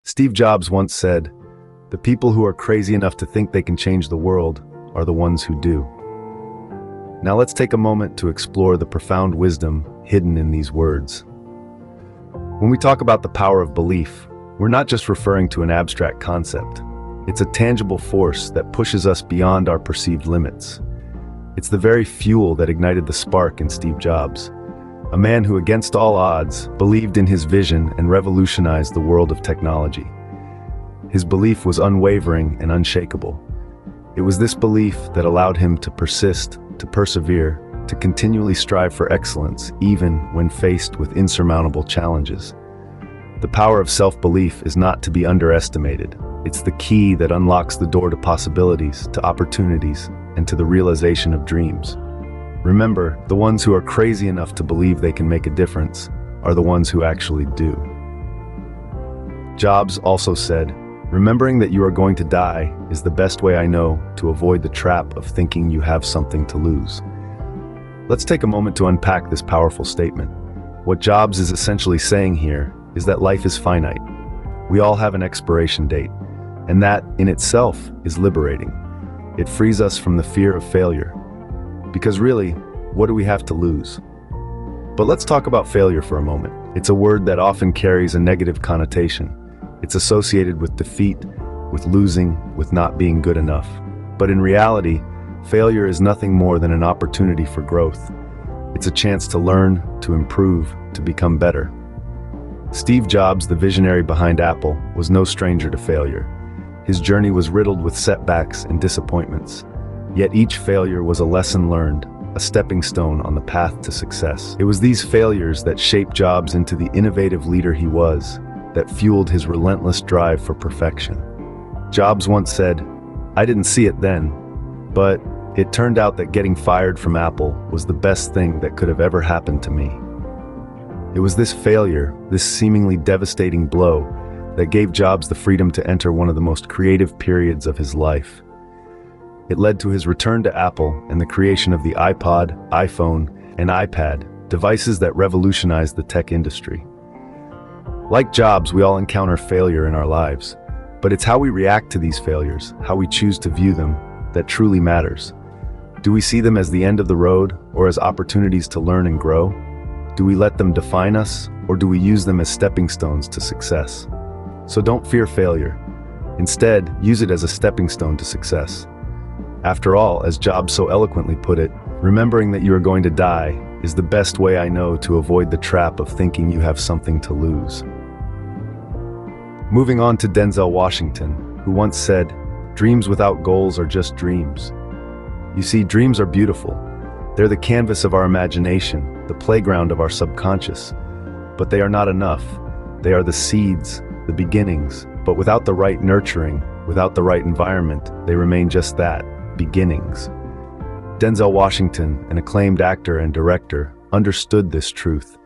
Steve Jobs once said, "The people who are crazy enough to think they can change the world are the ones who do." Now let's take a moment to explore the profound wisdom hidden in these words. When we talk about the power of belief, we're not just referring to an abstract concept. It's a tangible force that pushes us beyond our perceived limits. It's the very fuel that ignited the spark in Steve Jobs, a man who, against all odds, believed in his vision and revolutionized the world of technology. His belief was unwavering and unshakable. It was this belief that allowed him to persist, to persevere, to continually strive for excellence, even when faced with insurmountable challenges. The power of self-belief is not to be underestimated. It's the key that unlocks the door to possibilities, to opportunities, and to the realization of dreams. Remember, the ones who are crazy enough to believe they can make a difference are the ones who actually do. Jobs also said, "Remembering that you are going to die is the best way I know to avoid the trap of thinking you have something to lose." Let's take a moment to unpack this powerful statement. What Jobs is essentially saying here is that life is finite. We all have an expiration date, and that, in itself, is liberating. It frees us from the fear of failure. Because really, what do we have to lose? But let's talk about failure for a moment. It's a word that often carries a negative connotation. It's associated with defeat, with losing, with not being good enough. But in reality, failure is nothing more than an opportunity for growth. It's a chance to learn, to improve, to become better. Steve Jobs, the visionary behind Apple, was no stranger to failure. His journey was riddled with setbacks and disappointments. Yet each failure was a lesson learned, a stepping stone on the path to success. It was these failures that shaped Jobs into the innovative leader he was, that fueled his relentless drive for perfection. Jobs once said, "I didn't see it then, but it turned out that getting fired from Apple was the best thing that could have ever happened to me." It was this failure, this seemingly devastating blow, that gave Jobs the freedom to enter one of the most creative periods of his life. It led to his return to Apple and the creation of the iPod, iPhone, and iPad, devices that revolutionized the tech industry. Like Jobs, we all encounter failure in our lives, but it's how we react to these failures, how we choose to view them, that truly matters. Do we see them as the end of the road or as opportunities to learn and grow? Do we let them define us, or do we use them as stepping stones to success? So don't fear failure. Instead, use it as a stepping stone to success. After all, as Jobs so eloquently put it, remembering that you are going to die is the best way I know to avoid the trap of thinking you have something to lose. Moving on to Denzel Washington, who once said, "Dreams without goals are just dreams." You see, dreams are beautiful. They're the canvas of our imagination, the playground of our subconscious. But they are not enough. They are the seeds, the beginnings, but without the right nurturing, without the right environment, they remain just that, beginnings. Denzel Washington, an acclaimed actor and director, understood this truth.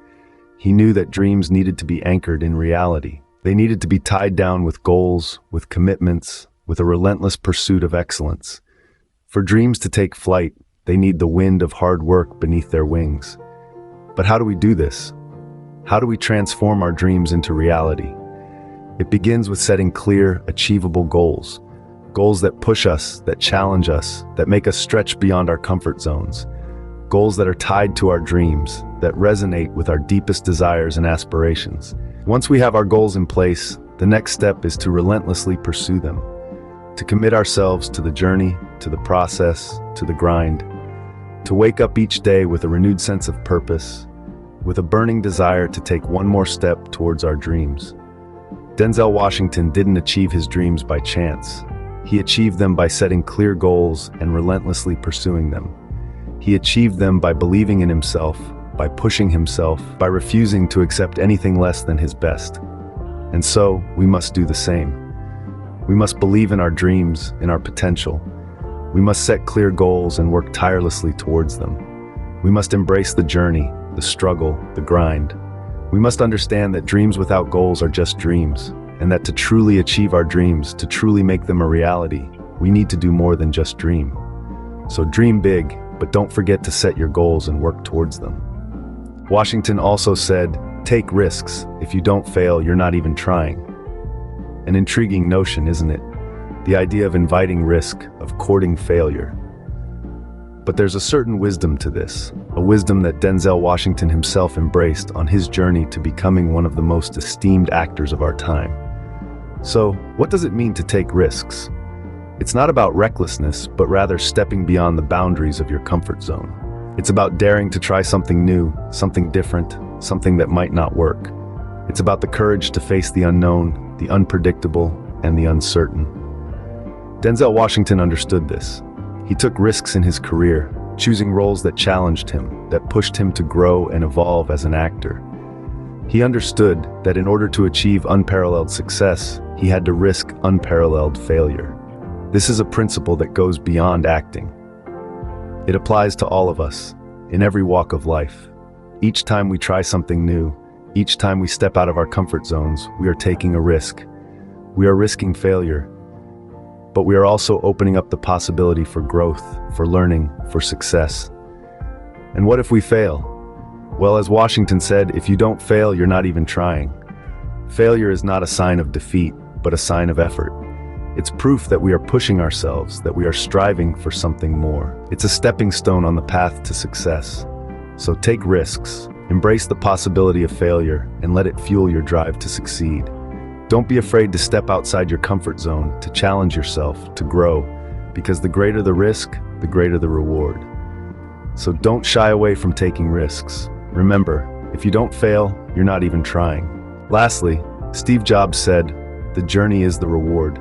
He knew that dreams needed to be anchored in reality. They needed to be tied down with goals, with commitments, with a relentless pursuit of excellence. For dreams to take flight, they need the wind of hard work beneath their wings. But how do we do this? How do we transform our dreams into reality? It begins with setting clear, achievable goals. Goals that push us, that challenge us, that make us stretch beyond our comfort zones. Goals that are tied to our dreams, that resonate with our deepest desires and aspirations. Once we have our goals in place, the next step is to relentlessly pursue them. To commit ourselves to the journey, to the process, to the grind. To wake up each day with a renewed sense of purpose, with a burning desire to take one more step towards our dreams. Denzel Washington didn't achieve his dreams by chance. He achieved them by setting clear goals and relentlessly pursuing them. He achieved them by believing in himself, by pushing himself, by refusing to accept anything less than his best. And so, we must do the same. We must believe in our dreams, in our potential. We must set clear goals and work tirelessly towards them. We must embrace the journey, the struggle, the grind. We must understand that dreams without goals are just dreams, and that to truly achieve our dreams, to truly make them a reality, we need to do more than just dream. So dream big, but don't forget to set your goals and work towards them. Washington also said, "Take risks. If you don't fail, you're not even trying." An intriguing notion, isn't it? The idea of inviting risk, of courting failure. But there's a certain wisdom to this, a wisdom that Denzel Washington himself embraced on his journey to becoming one of the most esteemed actors of our time. So, what does it mean to take risks? It's not about recklessness, but rather stepping beyond the boundaries of your comfort zone. It's about daring to try something new, something different, something that might not work. It's about the courage to face the unknown, the unpredictable, and the uncertain. Denzel Washington understood this. He took risks in his career, choosing roles that challenged him, that pushed him to grow and evolve as an actor. He understood that in order to achieve unparalleled success, he had to risk unparalleled failure. This is a principle that goes beyond acting. It applies to all of us, in every walk of life. Each time we try something new, each time we step out of our comfort zones, we are taking a risk. We are risking failure, but we are also opening up the possibility for growth, for learning, for success. And what if we fail? Well, as Washington said, if you don't fail, you're not even trying. Failure is not a sign of defeat, but a sign of effort. It's proof that we are pushing ourselves, that we are striving for something more. It's a stepping stone on the path to success. So take risks, embrace the possibility of failure, and let it fuel your drive to succeed. Don't be afraid to step outside your comfort zone, to challenge yourself, to grow, because the greater the risk, the greater the reward. So don't shy away from taking risks. Remember, if you don't fail, you're not even trying. Lastly, Steve Jobs said, "The journey is the reward."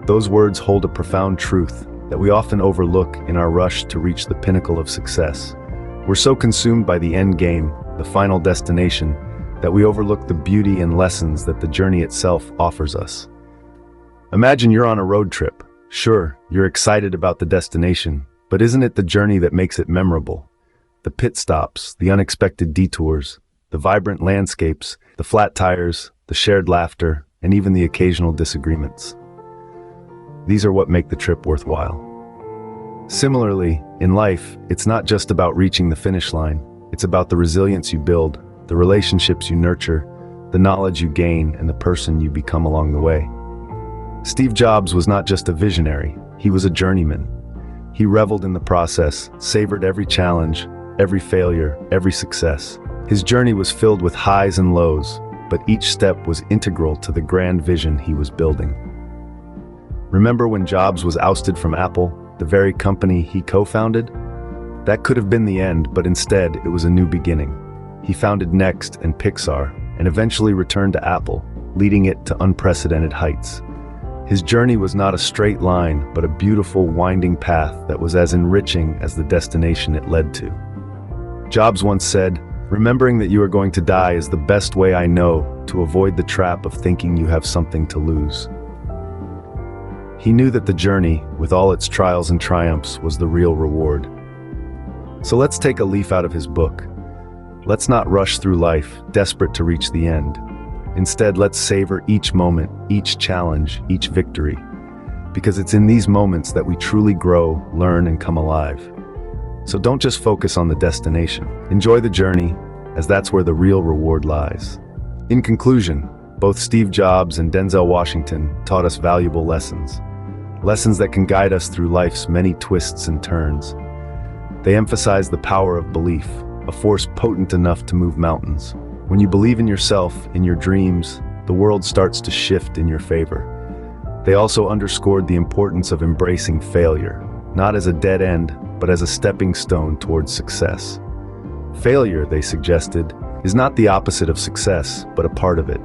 Those words hold a profound truth that we often overlook in our rush to reach the pinnacle of success. We're so consumed by the end game, the final destination, that we overlook the beauty and lessons that the journey itself offers us. Imagine you're on a road trip. Sure, you're excited about the destination, but isn't it the journey that makes it memorable? The pit stops, the unexpected detours, the vibrant landscapes, the flat tires, the shared laughter, and even the occasional disagreements. These are what make the trip worthwhile. Similarly, in life, it's not just about reaching the finish line. It's about the resilience you build, the relationships you nurture, the knowledge you gain, and the person you become along the way. Steve Jobs was not just a visionary, he was a journeyman. He reveled in the process, savored every challenge, every failure, every success. His journey was filled with highs and lows, but each step was integral to the grand vision he was building. Remember when Jobs was ousted from Apple, the very company he co-founded? That could have been the end, but instead it was a new beginning. He founded Next and Pixar, and eventually returned to Apple, leading it to unprecedented heights. His journey was not a straight line, but a beautiful, winding path that was as enriching as the destination it led to. Jobs once said, "Remembering that you are going to die is the best way I know to avoid the trap of thinking you have something to lose." He knew that the journey, with all its trials and triumphs, was the real reward. So let's take a leaf out of his book. Let's not rush through life, desperate to reach the end. Instead, let's savor each moment, each challenge, each victory. Because it's in these moments that we truly grow, learn, and come alive. So don't just focus on the destination. Enjoy the journey, as that's where the real reward lies. In conclusion, both Steve Jobs and Denzel Washington taught us valuable lessons. Lessons that can guide us through life's many twists and turns. They emphasize the power of belief, a force potent enough to move mountains. When you believe in yourself, in your dreams, the world starts to shift in your favor. They also underscored the importance of embracing failure, not as a dead end, but as a stepping stone towards success. Failure, they suggested, is not the opposite of success, but a part of it.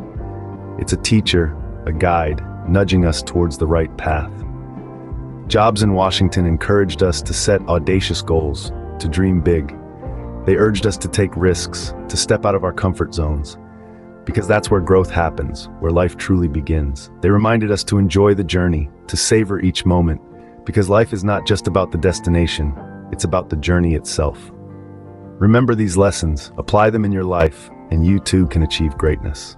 It's a teacher, a guide, nudging us towards the right path. Jobs and Washington encouraged us to set audacious goals, to dream big. They urged us to take risks, to step out of our comfort zones, because that's where growth happens, where life truly begins. They reminded us to enjoy the journey, to savor each moment, because life is not just about the destination, it's about the journey itself. Remember these lessons, apply them in your life, and you too can achieve greatness.